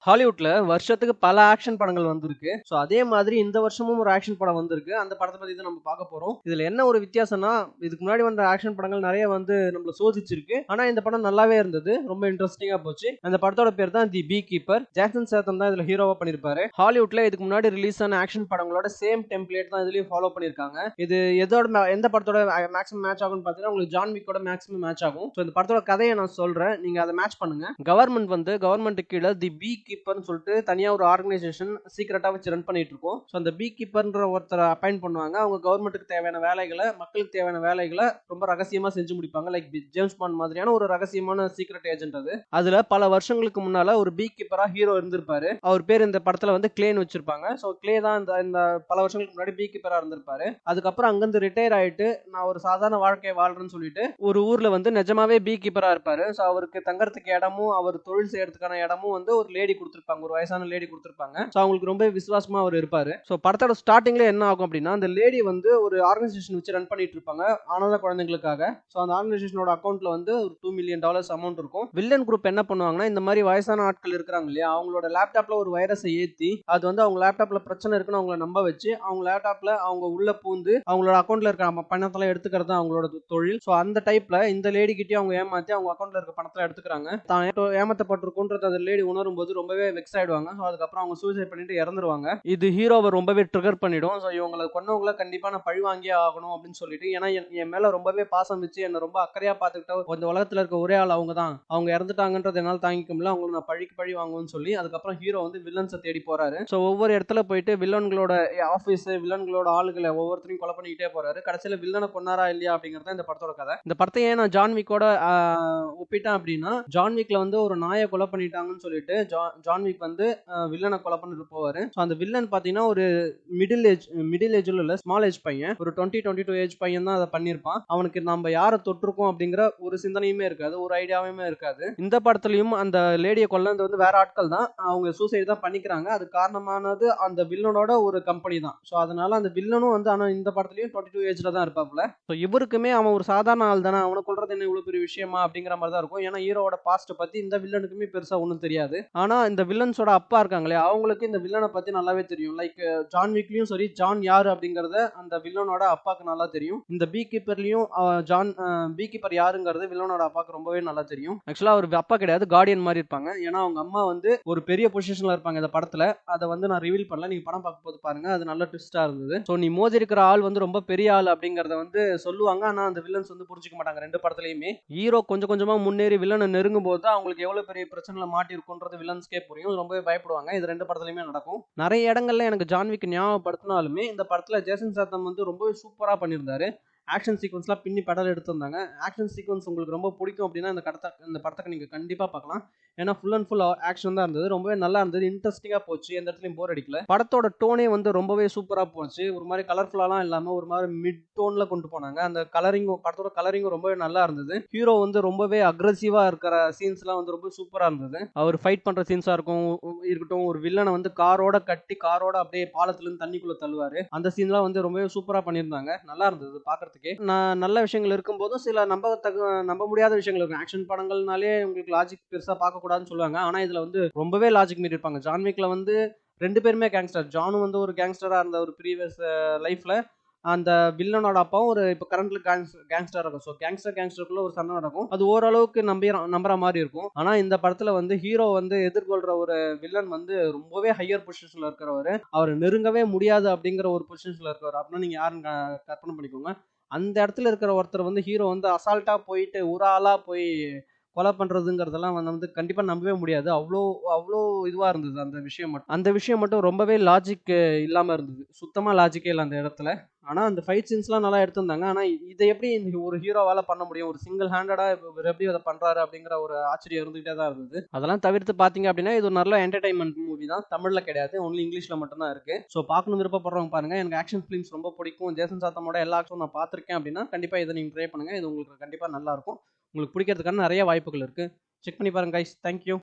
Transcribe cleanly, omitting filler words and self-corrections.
ஹாலிவுட்ல வருஷத்துக்கு பல ஆக்ஷன் படங்கள் வந்திருக்கு. ஸோ அதே மாதிரி இந்த வருஷமும் ஒரு ஆக்ஷன் படம் வந்திருக்கு. அந்த படத்தை பத்தி தான் நம்ம பார்க்க போறோம். இதுல என்ன ஒரு வித்தியாசம்னா, இதுக்கு முன்னாடி வந்த ஆக்ஷன் படங்கள் நிறைய வந்து நம்மள சோதிச்சிருக்கு. ஆனா இந்த படம் நல்லாவே இருந்தது. ரொம்ப இன்ட்ரெஸ்டிங்கா போச்சு. அந்த படத்தோட பேர் தான் தி பீ கீப்பர். ஜாக்சன் ஸ்டேத்தம் தான் இதுல ஹீரோவா பண்ணிருப்பாரு. ஹாலிவுட்ல இதுக்கு முன்னாடி ரிலீஸ் ஆன ஆக்ஷன் படங்களோட சேம் டெம்ப்ளேட் தான் இதுலயும் ஃபாலோ பண்ணிருக்காங்க. இது எந்த படத்தோட மேக்ஸிமம் மேட்ச் ஆகும்னு பாத்தீங்கன்னா உங்களுக்கு ஜான் விக்கோட மேக்ஸிமம் மேட்ச் ஆகும். ஸோ இந்த படத்தோட கதையை நான் சொல்றேன், நீங்க அதை மேட்ச் பண்ணுங்க. கவர்மெண்ட் கீழே தி பீ கீப்பர்னு சொல்லிட்டு தனியா ஒரு ஆர்கனைசேஷன் சீக்கிரட்டா வச்சு ரன் பண்ணிட்டு இருக்கோம். ஸோ அந்த பீ கீப்பர்ன்ற ஒருத்தரை அப்பாயிண்ட் பண்ணுவாங்க. அவங்க கவர்மெண்ட்டுக்கு தேவையான வேலைகளை, மக்களுக்கு தேவையான வேலைகளை ரொம்ப ரகசியமா செஞ்சு முடிப்பாங்க. லைக் ஜேம்ஸ் பாண்ட் மாதிரியான ஒரு ரகசியமான சீக்ரெட் ஏஜென்ட் அது. அதுல பல வருஷங்களுக்கு முன்னால ஒரு பீ கீப்பரா ஹீரோ இருந்திருப்பாரு. அவர் பேர் இந்த படத்துல வந்து கிளேன் வச்சிருப்பாங்க. ஸோ கிளே தான் இந்த பல வருஷங்களுக்கு முன்னாடி பீ கீப்பரா இருந்திருப்பாரு. அதுக்கப்புறம் அங்கிருந்து ரிட்டையர் ஆயிட்டு நான் ஒரு சாதாரண வாழ்க்கையை வாழ்றேன்னு சொல்லிட்டு ஒரு ஊர்ல வந்து நிஜமாவே பீ கீப்பரா இருப்பாரு. ஸோ அவருக்கு தங்கறதுக்கு இடமும் அவர் தொழில் செய்யறதுக்கான இடமும் வந்து ஒரு லேடி கொடுத்திருப்பாங்க, ஒரு வயசான லேடி கொடுத்திருப்பாங்க. ஸோ அவங்களுக்கு ரொம்ப விசுவாசமா அவர் இருப்பாரு. ஸோ படத்தோட ஸ்டார்டிங்ல என்ன ஆகும் அப்படின்னா, அந்த லேடி வந்து ஒரு ஆர்கனைசேஷன் வச்சு ரன் பண்ணிட்டு இருப்பாங்க அனாதை குழந்தைங்களுக்காக. ஸோ அந்த ஆர்கனைசேஷனோட அக்கௌண்ட்ல வந்து ஒரு $2 million அமௌண்ட் இருக்கும். வில்லன் குரூப் என்ன பண்ணுவாங்கன்னா, இந்த மாதிரி வயசான ஆட்கள் இருக்காங்க இல்லையா, அவங்களோட லேப்டாப்ல ஒரு வைரஸை ஏத்தி அது வந்து அவங்க லேப்டாப்ல பிரச்சனை இருக்குன்னு அவங்கள நம்ப வச்சு அவங்க லேப்டாப்ல அவங்க உள்ள பூந்து அவங்களோட அக்கௌண்ட்ல இருக்க பணத்தெல்லாம் எடுத்துக்கிறது அவங்களோட தொழில். ஸோ அந்த டைப்ல இந்த லேடி கிட்டே அவங்க ஏமாத்தி அவங்க அக்கௌண்ட்ல இருக்க பணத்தை எடுத்துக்கிறாங்க. தான் ஏமாத்தப்பட்டிருக்குன்றது அந்த லேடி உணரும் போது ரொம்பவே வெக்ஸ் ஆயிடுவாங்க. ஸோ அதுக்கப்புறம் அவங்க சூசைட் பண்ணிட்டு இறந்துருவாங்க. இது ஹீரோவை ரொம்பவே ட்ரிகர் பண்ணிடும். ஸோ இவங்களை கொன்னவங்களை கண்டிப்பா நான் பழி வாங்கியே ஆகணும் அப்படின்னு சொல்லிட்டு, ஏன்னா என் மேல ரொம்பவே பாசம் வச்சு என்ன ரொம்ப அக்கறையா பார்த்துக்கிட்ட இந்த உலகத்துல இருக்க ஒரே ஆள் அவங்க தான், அவங்க இறந்துட்டாங்கன்றது என்னால் தாங்கிக்க முடியல, அவங்களுக்கு நான் பழிக்கு பழி வாங்குவேன்னு சொல்லி அதுக்கப்புறம் ஹீரோ வந்து வில்லன்ஸை தேடி போறாரு. ஸோ ஒவ்வொரு இடத்துல போயிட்டு வில்லன்களோட ஆஃபீஸ், வில்லன்களோட ஆளுகளை ஒவ்வொருத்தரையும் கொலை பண்ணிக்கிட்டே போறாரு. கடைசியில் வில்லனை கொன்னாரா இல்லையா அப்படிங்கறத இந்த படத்தோட கதை. இந்த படத்தை ஏன் நான் ஜான் விக்கோட ஒப்பிட்டேன் அப்படின்னா, ஜான் விக்ல வந்து ஒரு நாயை கொலை பண்ணிட்டாங்கன்னு சொல்லிட்டு ஜான் விக் வந்து வில்லனை கொலை பண்ணிட்டு போவாரு. அந்த வில்லன் பாத்தீங்கன்னா ஒரு மிடில் ஏஜ்ல இல்ல, ஸ்மால் ஏஜ் பையன், ஒரு 20-22 ஏஜ் பையன் தான் அதை பண்ணிருப்பான். அவனுக்கு நம்ம யாரை தொட்டிருக்கோம் அப்படிங்கிற ஒரு சிந்தனையுமே இருக்காது, ஒரு ஐடியாவுமே இருக்காது. இந்த படத்துலயும் அந்த லேடியை கொல்லது வந்து வேற ஆட்கள் தான், அவங்க சூசைட் தான் பண்ணிக்கிறாங்க. அது காரணமானது அந்த வில்லனோட ஒரு கம்பெனி தான். ஸோ அதனால அந்த வில்லனும் வந்து ஆனா இந்த படத்துலயும் 22 ஏஜ்ல தான் இருப்பாப்ல. ஸோ இவருக்குமே அவன் ஒரு சாதாரண ஆள் தானே, அவனை கொல்றது என்ன இவ்வளவு பெரிய விஷயமா அப்படிங்கிற மாதிரி தான் இருக்கும். ஏன்னா ஹீரோட பாஸ்ட் பத்தி இந்த வில்லனுக்குமே பெருசா ஒன்றும் தெரியாது. ஆனா இந்த வில்லன்ஸோட அப்பா இருக்காங்களே, அவங்களுக்கு இந்த வில்லனை பத்தி நல்லாவே தெரியும். லைக் ஜான் விக்லயும் சரி, ஜான் யாரு அப்படிங்கறத அந்த வில்லனோட அப்பாக்கு நல்லா தெரியும். இந்த பீ கீப்பர்லயும் பீ கீப்பர் யாருங்கிறது வில்லனோட அப்பாக்கு ரொம்பவே நல்லா தெரியும். ஆக்சுவலா அவர் அப்பா கிடையாது, கார்டியன் மாதிரி இருப்பாங்க. ஏன்னா அவங்க அம்மா வந்து ஒரு பெரிய பொசிஷன்ல இருப்பாங்க இந்த படத்துல. அதை வந்து நான் ரிவீல் பண்ணல, நீங்க படம் பார்க்கும் போது பாருங்க, அது நல்ல ட்விஸ்டா இருந்தது. ஸோ நீ மோதி இருக்கிற ஆள் வந்து ரொம்ப பெரிய ஆள் அப்படிங்கறத வந்து சொல்லுவாங்க. ஆனா அந்த வில்லன்ஸ் வந்து புரிஞ்சுக்க மாட்டாங்க ரெண்டு படத்துலயுமே. ஹீரோ கொஞ்சம் கொஞ்சமா முன்னேறி வில்லனை நெருங்கும் போது அவங்களுக்கு எவ்வளவு பெரிய பிரச்சனைல மாட்டி இருக்குன்றது வில்லன்ஸ்க்கே புரியும். ரொம்பவே பயப்படுவாங்க. இது ரெண்டு படத்துலயுமே நடக்கும். நிறைய இடங்கள்ல எனக்கு ஜான் விக் ஞாபகப்படுத்தினாலுமே இந்த படத்துல ஜேசன் ஸ்டேத்தம் வந்து ரொம்பவே சூப்பரா பண்ணியிருந்தாரு. ஆக்ஷன் சீக்வன்ஸ்லாம் பின்னி படம் எடுத்திருந்தாங்க. ஆக்ஷன் சீக்வன்ஸ் உங்களுக்கு ரொம்ப பிடிக்கும் அப்படின்னா இந்த படத்தை நீங்க கண்டிப்பா பார்க்கலாம். ஏன்னா ஃபுல் அண்ட் ஃபுல் ஆக்ஷன் தான் இருந்தது. ரொம்பவே நல்லா இருந்தது, இன்ட்ரெஸ்டிங்கா போச்சு, எந்த இடத்துலயும் போர் அடிக்கல. படத்தோட டோனே வந்து ரொம்பவே சூப்பரா போச்சு. ஒரு மாதிரி கலர்ஃபுல்லாலாம் இல்லாம ஒரு மாதிரி மிட் டோன்ல கொண்டு போனாங்க. அந்த படத்தோட கலரிங்கும் ரொம்பவே நல்லா இருந்தது. ஹீரோ வந்து ரொம்பவே அக்ரெசிவா இருக்கிற சீன்ஸ்லாம் வந்து ரொம்ப சூப்பரா இருந்தது. அவர் ஃபைட் பண்ற சீன்ஸா இருக்கட்டும், ஒரு வில்லனை வந்து காரோட அப்படியே பாலத்துல இருந்து தண்ணிக்குள்ள தள்ளுவாரு, அந்த சீன்லாம் வந்து ரொம்பவே சூப்பரா பண்ணியிருந்தாங்க. நல்லா இருந்தது பாக்குறதுக்கே. நல்ல விஷயங்கள் இருக்கும் போதும் சில நம்ப முடியாத விஷயங்கள் இருக்கும். ஆக்ஷன் படங்கள்னாலே உங்களுக்கு லாஜிக் பெருசா பார்க்க கூடாதுன்னு சொல்லுவாங்க. ஆனா இதுல வந்து ரொம்பவே லாஜிக் மீறி இருப்பாங்க. ஜான் விக்ல வந்து ரெண்டு பேருமே கேங்ஸ்டர். ஜானும் வந்து ஒரு கேங்ஸ்டரா இருந்த ஒரு ப்ரீவியஸ் லைஃப்ல, அந்த வில்லனோட அப்பாவும் ஒரு இப்போ கரண்ட்ல கேங்ஸ்டர் இருக்கும். ஸோ கேங்ஸ்டருக்குள்ள ஒரு சண்டை நடக்கும். அது ஓரளவுக்கு நம்புற மாதிரி இருக்கும். ஆனா இந்த படத்துல வந்து ஹீரோ வந்து எதிர்கொள்ற ஒரு வில்லன் வந்து ரொம்பவே ஹையர் பொசிஷன்ல இருக்கிறவர், அவர் நெருங்கவே முடியாது அப்படிங்கிற ஒரு பொசிஷன்ல இருக்கிறவர். அப்படின்னா நீங்க யாருன்னு கற்பனை பண்ணிக்கோங்க. அந்த இடத்துல இருக்கிற ஒருத்தர் வந்து ஹீரோ வந்து அசால்ட்டா போயிட்டு ஒரு ஆளா போய் கொலை பண்றதுங்கிறதெல்லாம் வந்து கண்டிப்பா நம்பவே முடியாது. அவ்வளோ அவ்வளோ இதுவா இருந்தது அந்த விஷயம் மட்டும் ரொம்பவே லாஜிக் இல்லாம இருந்தது. சுத்தமா லாஜிக்கே இல்லை அந்த இடத்துல. ஆனா அந்த ஃபைட் சீன்ஸ்லாம் நல்லா எடுத்திருந்தாங்க. ஆனா இதை எப்படி ஒரு ஹீரோவால பண்ண முடியும், ஒரு சிங்கிள் ஹேண்டடா இவர் எப்படி அதை பண்றாரு அப்படிங்கிற ஒரு ஆச்சரியம் இருந்துகிட்டே தான் இருந்தது. அதெல்லாம் தவிர்த்து பாத்தீங்க அப்படின்னா இது ஒரு நல்ல என்டர்டைன்மெண்ட் மூவி தான். தமிழ்ல கிடையாது, ஒன்லி இங்கிலீஷ்ல மட்டும் தான் இருக்கு. ஸோ பார்க்கணும் விருப்பப்படுறவங்க பாருங்க. எனக்கு ஆக்ஷன் ஃபிலிம்ஸ் ரொம்ப பிடிக்கும், ஜேசன் சாத்தமோட எல்லா ஆக்ஷனும் நான் பார்த்திருக்கேன் அப்படின்னா கண்டிப்பா இதை நீங்க ட்ரை பண்ணுங்க. இது உங்களுக்கு கண்டிப்பா நல்லா இருக்கும். உங்களுக்கு பிடிக்கிறதுக்கான நிறைய வாய்ப்புகள் இருக்கு. செக் பண்ணி பாருங்க கைஸ். தேங்க்யூ.